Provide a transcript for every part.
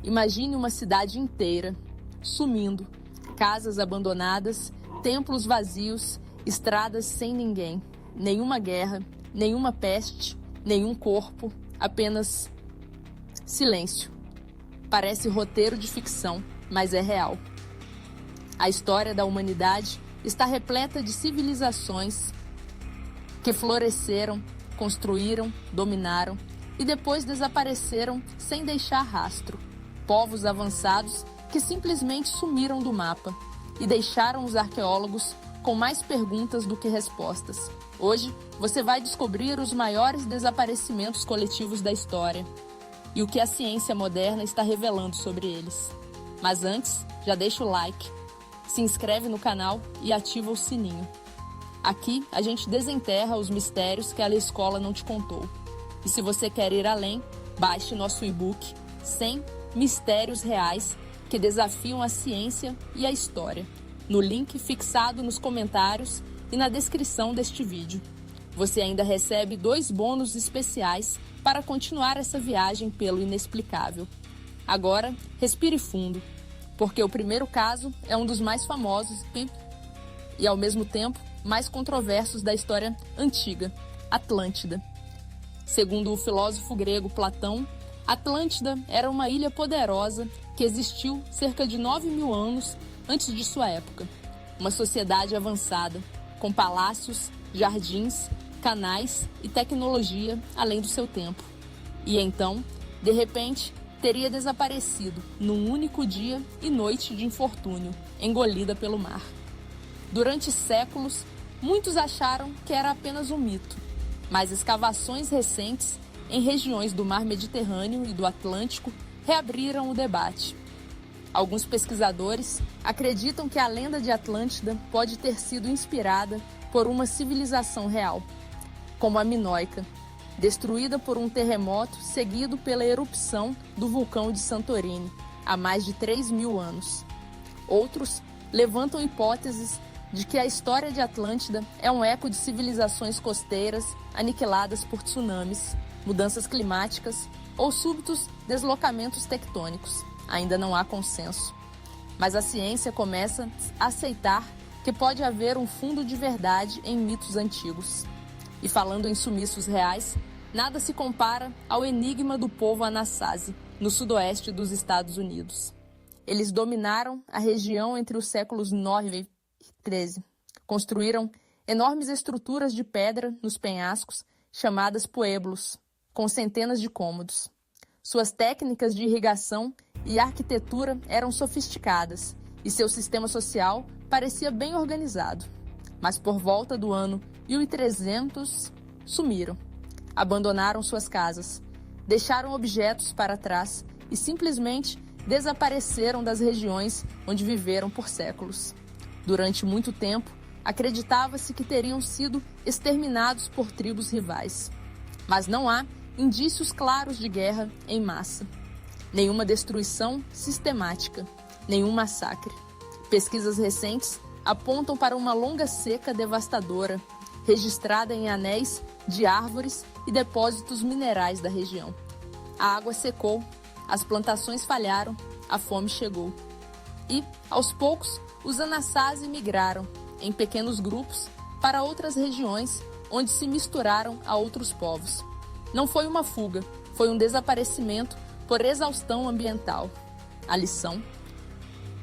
Imagine uma cidade inteira sumindo, casas abandonadas, templos vazios, estradas sem ninguém, nenhuma guerra, nenhuma peste, nenhum corpo, apenas silêncio. Parece roteiro de ficção, mas é real. A história da humanidade está repleta de civilizações que floresceram, construíram, dominaram e depois desapareceram sem deixar rastro. Povos avançados que simplesmente sumiram do mapa e deixaram os arqueólogos com mais perguntas do que respostas. Hoje, você vai descobrir os maiores desaparecimentos coletivos da história e o que a ciência moderna está revelando sobre eles. Mas antes, já deixa o like, se inscreve no canal e ativa o sininho. Aqui, a gente desenterra os mistérios que a escola não te contou. E se você quer ir além, baixe nosso e-book 100 Mistérios Reais que desafiam a ciência e a história, no link fixado nos comentários e na descrição deste vídeo. Você ainda recebe 2 bônus especiais para continuar essa viagem pelo inexplicável. Agora, respire fundo, porque o primeiro caso é um dos mais famosos e, ao mesmo tempo, mais controversos da história antiga, Atlântida. Segundo o filósofo grego Platão, Atlântida era uma ilha poderosa que existiu cerca de 9.000 anos antes de sua época. Uma sociedade avançada, com palácios, jardins, canais e tecnologia além do seu tempo. E então, de repente, teria desaparecido num único dia e noite de infortúnio, engolida pelo mar. Durante séculos, muitos acharam que era apenas um mito, mas escavações recentes em regiões do Mar Mediterrâneo e do Atlântico reabriram o debate. Alguns pesquisadores acreditam que a lenda de Atlântida pode ter sido inspirada por uma civilização real, como a minoica, destruída por um terremoto seguido pela erupção do vulcão de Santorini, há mais de 3.000 anos. Outros levantam hipóteses de que a história de Atlântida é um eco de civilizações costeiras aniquiladas por tsunamis, mudanças climáticas ou súbitos deslocamentos tectônicos. Ainda não há consenso. Mas a ciência começa a aceitar que pode haver um fundo de verdade em mitos antigos. E falando em sumiços reais, nada se compara ao enigma do povo Anasazi, no sudoeste dos Estados Unidos. Eles dominaram a região entre os séculos 9 e 13. Construíram enormes estruturas de pedra nos penhascos, chamadas pueblos, com centenas de cômodos. Suas técnicas de irrigação e arquitetura eram sofisticadas e seu sistema social parecia bem organizado. Mas por volta do ano 1300, sumiram. Abandonaram suas casas, deixaram objetos para trás e simplesmente desapareceram das regiões onde viveram por séculos. Durante muito tempo, acreditava-se que teriam sido exterminados por tribos rivais. Mas não há indícios claros de guerra em massa. Nenhuma destruição sistemática, nenhum massacre. Pesquisas recentes apontam para uma longa seca devastadora, registrada em anéis de árvores e depósitos minerais da região. A água secou, as plantações falharam, a fome chegou. E, aos poucos, os Anasazi migraram, em pequenos grupos, para outras regiões onde se misturaram a outros povos. Não foi uma fuga, foi um desaparecimento por exaustão ambiental. A lição: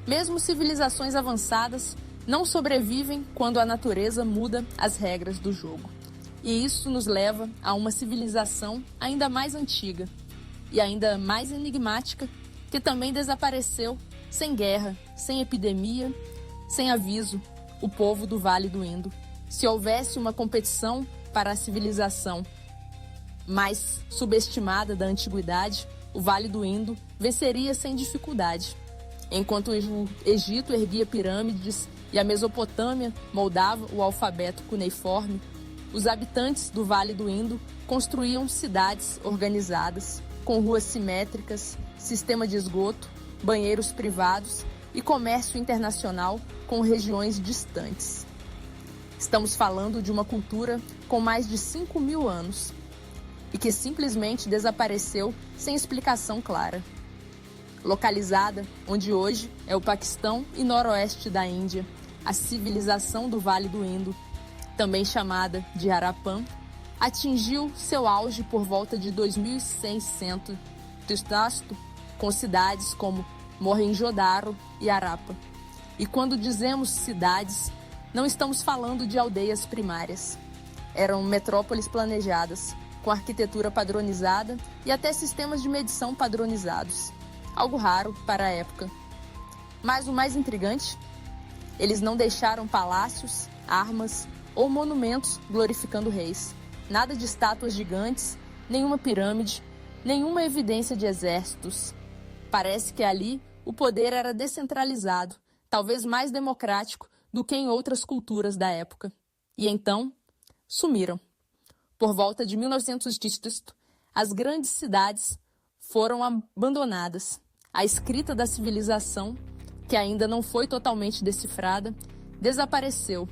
mesmo civilizações avançadas não sobrevivem quando a natureza muda as regras do jogo. E isso nos leva a uma civilização ainda mais antiga e ainda mais enigmática, que também desapareceu sem guerra, sem epidemia, sem aviso, o povo do Vale do Indo. Se houvesse uma competição para a civilização mais subestimada da antiguidade, o Vale do Indo venceria sem dificuldade. Enquanto o Egito erguia pirâmides e a Mesopotâmia moldava o alfabeto cuneiforme, os habitantes do Vale do Indo construíam cidades organizadas, com ruas simétricas, sistema de esgoto, banheiros privados e comércio internacional com regiões distantes. Estamos falando de uma cultura com mais de 5.000 anos e que simplesmente desapareceu sem explicação clara. localizada onde hoje é o Paquistão e noroeste da Índia. A civilização do Vale do Indo, também chamada de Harappan, atingiu seu auge por volta de 2600 c., com cidades como Mohenjo-Daro e Harappa. E quando dizemos cidades, não estamos falando de aldeias primárias. Eram metrópoles planejadas, com arquitetura padronizada e até sistemas de medição padronizados. Algo raro para a época. Mas o mais intrigante, eles não deixaram palácios, armas ou monumentos glorificando reis. Nada de estátuas gigantes, nenhuma pirâmide, nenhuma evidência de exércitos. Parece que ali o poder era descentralizado, talvez mais democrático do que em outras culturas da época. E então, sumiram. Por volta de 1900, as grandes cidades foram abandonadas. A escrita da civilização, que ainda não foi totalmente decifrada, desapareceu.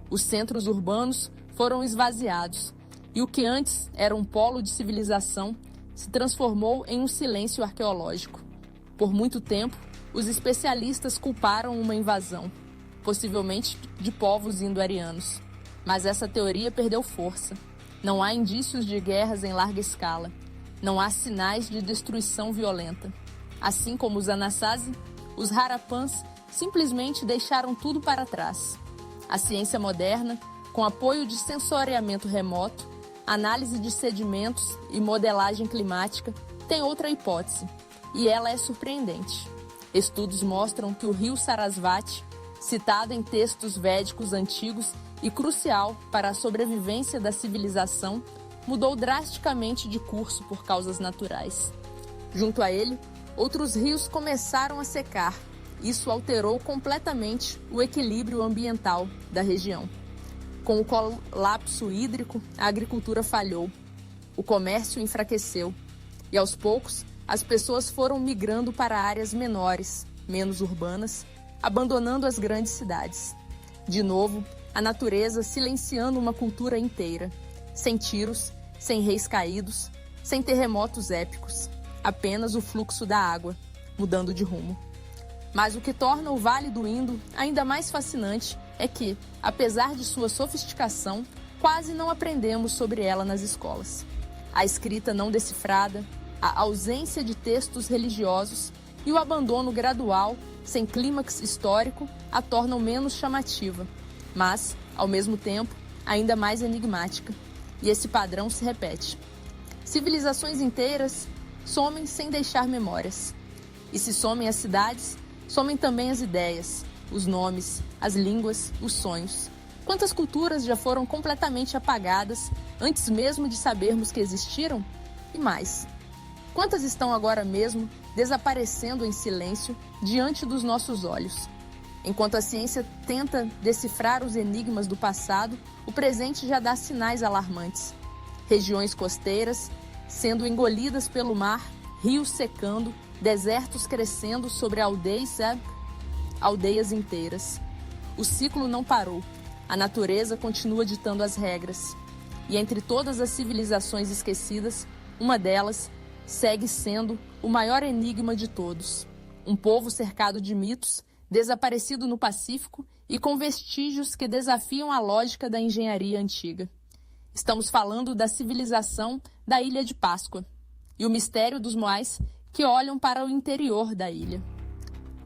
Os centros urbanos foram esvaziados. E o que antes era um polo de civilização se transformou em um silêncio arqueológico. Por muito tempo, os especialistas culparam uma invasão, possivelmente de povos indo-arianos. Mas essa teoria perdeu força. Não há indícios de guerras em larga escala. Não há sinais de destruição violenta. Assim como os Anasazi, os Harappans simplesmente deixaram tudo para trás. A ciência moderna, com apoio de sensoriamento remoto, análise de sedimentos e modelagem climática, tem outra hipótese, e ela é surpreendente. Estudos mostram que o rio Sarasvati, citado em textos védicos antigos e crucial para a sobrevivência da civilização, mudou drasticamente de curso por causas naturais. Junto a ele, outros rios começaram a secar. Isso alterou completamente o equilíbrio ambiental da região. Com o colapso hídrico, a agricultura falhou, o comércio enfraqueceu e, aos poucos, as pessoas foram migrando para áreas menores, menos urbanas, abandonando as grandes cidades. De novo, a natureza silenciando uma cultura inteira, sem tiros, sem reis caídos, sem terremotos épicos, apenas o fluxo da água, mudando de rumo. Mas o que torna o Vale do Indo ainda mais fascinante é que, apesar de sua sofisticação, quase não aprendemos sobre ela nas escolas. A escrita não decifrada, a ausência de textos religiosos e o abandono gradual, sem clímax histórico, a tornam menos chamativa, mas, ao mesmo tempo, ainda mais enigmática. E esse padrão se repete. Civilizações inteiras somem sem deixar memórias. E se somem as cidades, somem também as ideias, os nomes, as línguas, os sonhos. Quantas culturas já foram completamente apagadas antes mesmo de sabermos que existiram? E mais, quantas estão agora mesmo desaparecendo em silêncio diante dos nossos olhos? Enquanto a ciência tenta decifrar os enigmas do passado, o presente já dá sinais alarmantes. Regiões costeiras sendo engolidas pelo mar, rios secando, desertos crescendo sobre aldeias inteiras. O ciclo não parou. A natureza continua ditando as regras. E entre todas as civilizações esquecidas, uma delas segue sendo o maior enigma de todos. Um povo cercado de mitos, desaparecido no Pacífico e com vestígios que desafiam a lógica da engenharia antiga. Estamos falando da civilização da Ilha de Páscoa e o mistério dos Moais que olham para o interior da ilha,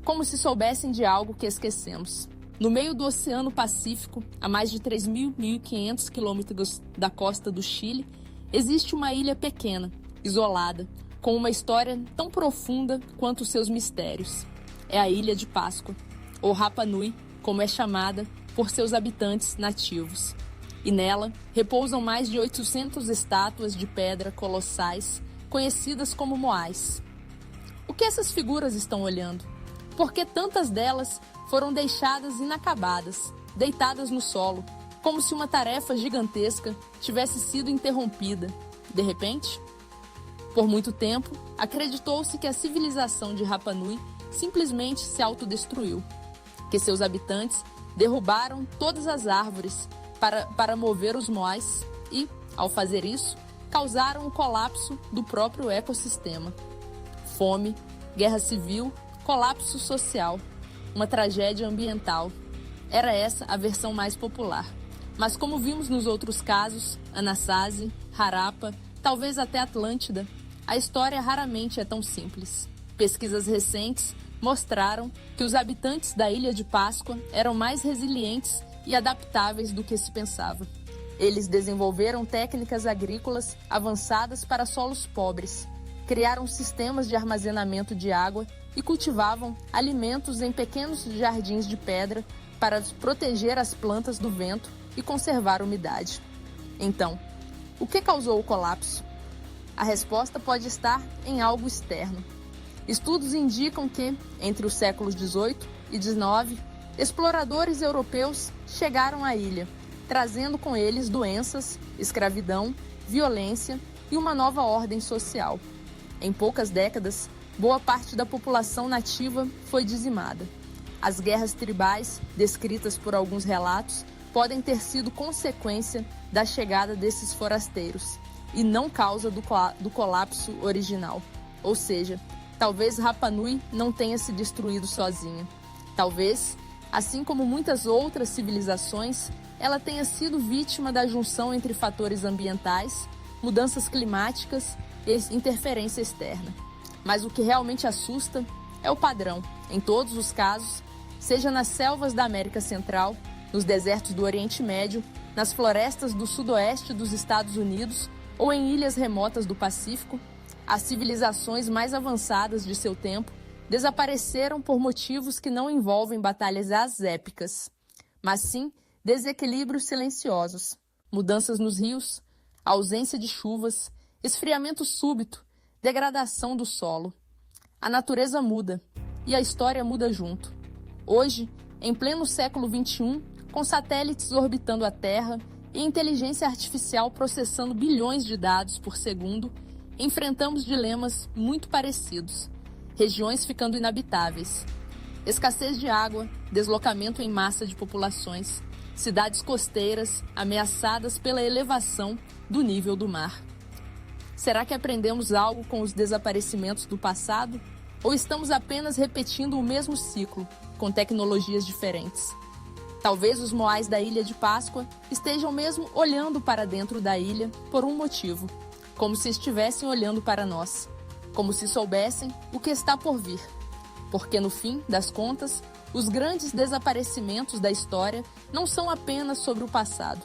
como se soubessem de algo que esquecemos. No meio do Oceano Pacífico, a mais de 3.500 quilômetros da costa do Chile, existe uma ilha pequena, isolada, com uma história tão profunda quanto os seus mistérios. É a Ilha de Páscoa, ou Rapa Nui, como é chamada por seus habitantes nativos. E nela repousam mais de 800 estátuas de pedra colossais, conhecidas como Moais. O que essas figuras estão olhando? Por que tantas delas foram deixadas inacabadas, deitadas no solo, como se uma tarefa gigantesca tivesse sido interrompida, de repente? Por muito tempo, acreditou-se que a civilização de Rapa Nui simplesmente se autodestruiu, que seus habitantes derrubaram todas as árvores para mover os Moais e, ao fazer isso, causaram o colapso do próprio ecossistema. Fome, guerra civil, colapso social, uma tragédia ambiental. Era essa a versão mais popular. Mas como vimos nos outros casos, Anasazi, Harappa, talvez até Atlântida, a história raramente é tão simples. Pesquisas recentes mostraram que os habitantes da Ilha de Páscoa eram mais resilientes e adaptáveis do que se pensava. Eles desenvolveram técnicas agrícolas avançadas para solos pobres, criaram sistemas de armazenamento de água e cultivavam alimentos em pequenos jardins de pedra para proteger as plantas do vento e conservar a umidade. Então, o que causou o colapso? A resposta pode estar em algo externo. Estudos indicam que, entre os séculos XVIII e XIX, exploradores europeus chegaram à ilha, trazendo com eles doenças, escravidão, violência e uma nova ordem social. Em poucas décadas, boa parte da população nativa foi dizimada. As guerras tribais, descritas por alguns relatos, podem ter sido consequência da chegada desses forasteiros e não causa do colapso original. Ou seja, talvez Rapa Nui não tenha se destruído sozinha. Talvez, assim como muitas outras civilizações, ela tenha sido vítima da junção entre fatores ambientais, mudanças climáticas e interferência externa. Mas o que realmente assusta é o padrão. Em todos os casos, seja nas selvas da América Central, nos desertos do Oriente Médio, nas florestas do sudoeste dos Estados Unidos ou em ilhas remotas do Pacífico, as civilizações mais avançadas de seu tempo desapareceram por motivos que não envolvem batalhas épicas, mas sim desequilíbrios silenciosos, mudanças nos rios, ausência de chuvas, esfriamento súbito, degradação do solo. A natureza muda e a história muda junto. Hoje, em pleno século XXI, com satélites orbitando a Terra e inteligência artificial processando bilhões de dados por segundo, enfrentamos dilemas muito parecidos. Regiões ficando inabitáveis, escassez de água, deslocamento em massa de populações, cidades costeiras ameaçadas pela elevação do nível do mar. Será que aprendemos algo com os desaparecimentos do passado? Ou estamos apenas repetindo o mesmo ciclo, com tecnologias diferentes? Talvez os moais da Ilha de Páscoa estejam mesmo olhando para dentro da ilha por um motivo, como se estivessem olhando para nós, como se soubessem o que está por vir. Porque, no fim das contas, os grandes desaparecimentos da história não são apenas sobre o passado,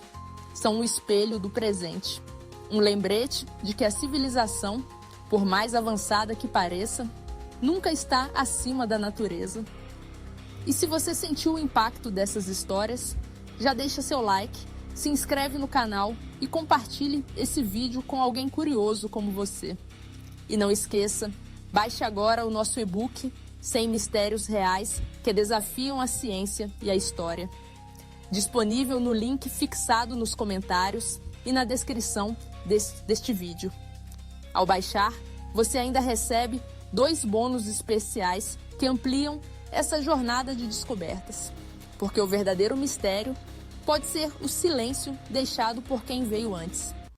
são um espelho do presente. Um lembrete de que a civilização, por mais avançada que pareça, nunca está acima da natureza. E se você sentiu o impacto dessas histórias, já deixa seu like, se inscreve no canal e compartilhe esse vídeo com alguém curioso como você. E não esqueça, baixe agora o nosso e-book 100 Mistérios Reais que desafiam a ciência e a história. Disponível no link fixado nos comentários e na descrição deste vídeo. Ao baixar, você ainda recebe 2 bônus especiais que ampliam essa jornada de descobertas, porque o verdadeiro mistério pode ser o silêncio deixado por quem veio antes.